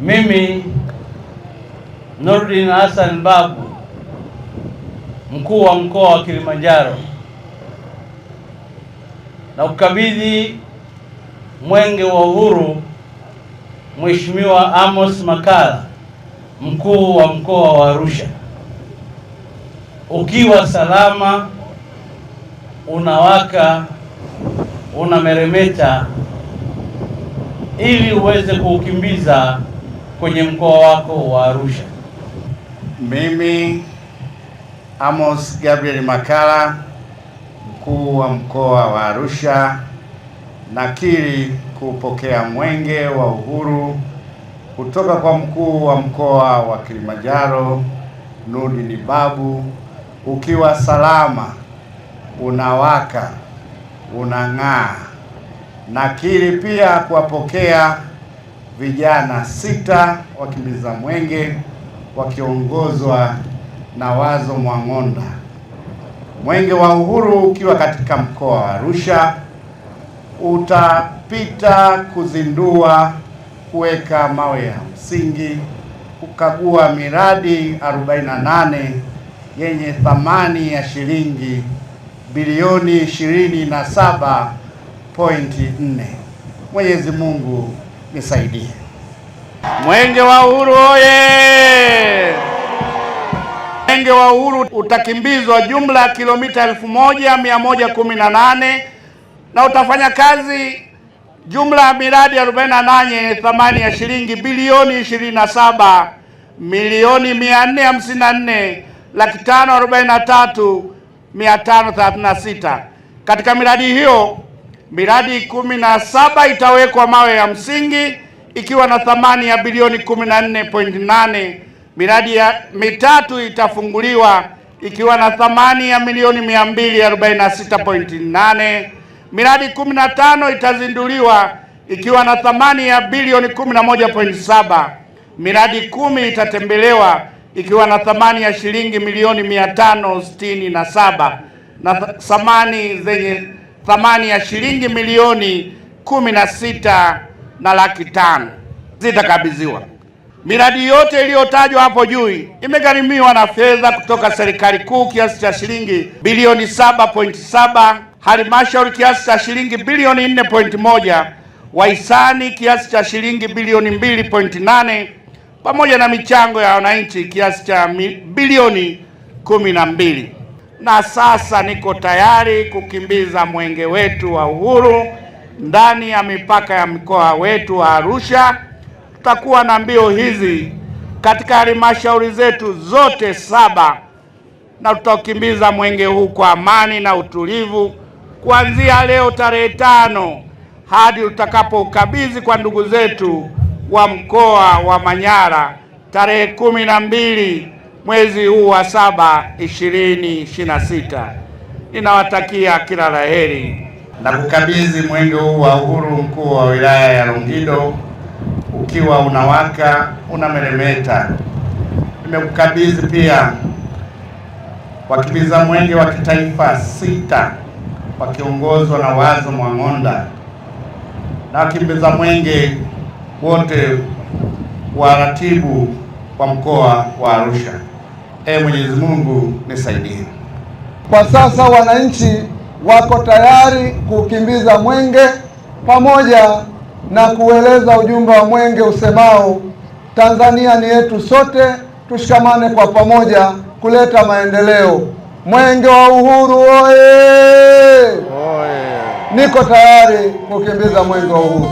Mimi Nurdin Hassan Babu, mkuu wa mkoa wa Kilimanjaro, na ukabidhi mwenge wa uhuru Mheshimiwa Amos Makalla, mkuu wa mkoa wa Arusha, ukiwa salama, unawaka, unameremeta, ili uweze kuukimbiza kwenye mkoa wako wa Arusha. Mimi Amos Gabriel Makalla, mkuu wa mkoa wa Arusha, nakiri kupokea mwenge wa uhuru kutoka kwa mkuu wa mkoa wa Kilimanjaro Nurdin Babu, ukiwa salama, unawaka, unang'aa. Nakiri pia kuwapokea vijana 6 wakimbiza mwenge wakiongozwa na Wazo Mwang'onda. Mwenge wa uhuru ukiwa katika mkoa wa Arusha utapita kuzindua, kuweka mawe ya msingi, kukagua miradi 48 yenye thamani ya shilingi bilioni 27.4. Mwenyezi Mungu nisaidie. Mwenge wa uhuru oye! Mwenge wa uhuru utakimbizwa jumla ya kilomita 1118 na utafanya kazi jumla ya miradi 48 yenye thamani ya shilingi bilioni 27,454,543,536. Katika miradi hiyo, miradi 17 itawekwa mawe ya msingi ikiwa na thamani ya bilioni 14.8. Miradi ya mitatu itafunguliwa ikiwa na thamani ya milioni 246.8. Miradi 15 itazinduliwa ikiwa na thamani ya bilioni 11.7. Miradi 10 itatembelewa ikiwa na thamani ya shilingi milioni 567 na thamani zenye thamani ya shilingi milioni 16,500,000 zitakabidhiwa. Miradi yote iliyotajwa hapo juu imegharimiwa na fedha kutoka serikali kuu kiasi cha shilingi bilioni 7.7, halmashauri kiasi cha shilingi bilioni 4.1, wahisani kiasi cha shilingi bilioni 2.8, pamoja na michango ya wananchi kiasi cha bilioni 12. Na sasa niko tayari kukimbiza mwenge wetu wa uhuru ndani ya mipaka ya mkoa wetu wa Arusha. Tutakuwa na mbio hizi katika halmashauri zetu zote 7 na tutakimbiza mwenge huu kwa amani na utulivu kuanzia leo tarehe 5 hadi utakapokabidhi kwa ndugu zetu wa mkoa wa Manyara tarehe 12 mwezi huu wa 7 2026. Ninawatakia kila la heri na kukabidhi mwenge huu wa uhuru mkuu wa wilaya ya Longido ukiwa unawaka, unameremeta. Nimekukabidhi pia wakimbiza mwenge wa kitaifa 6 wakiongozwa na Wazo Mwang'onda na wakimbiza mwenge wote waratibu wa mkoa wa Arusha. Mwenyezi Mungu nisaidie. Kwa sasa wananchi wako tayari kukimbiza mwenge pamoja na kueleza ujumbe wa mwenge usemao Tanzania ni yetu sote, tushikamane kwa pamoja kuleta maendeleo. Mwenge wa uhuru oye! Niko tayari kukimbiza mwenge wa uhuru.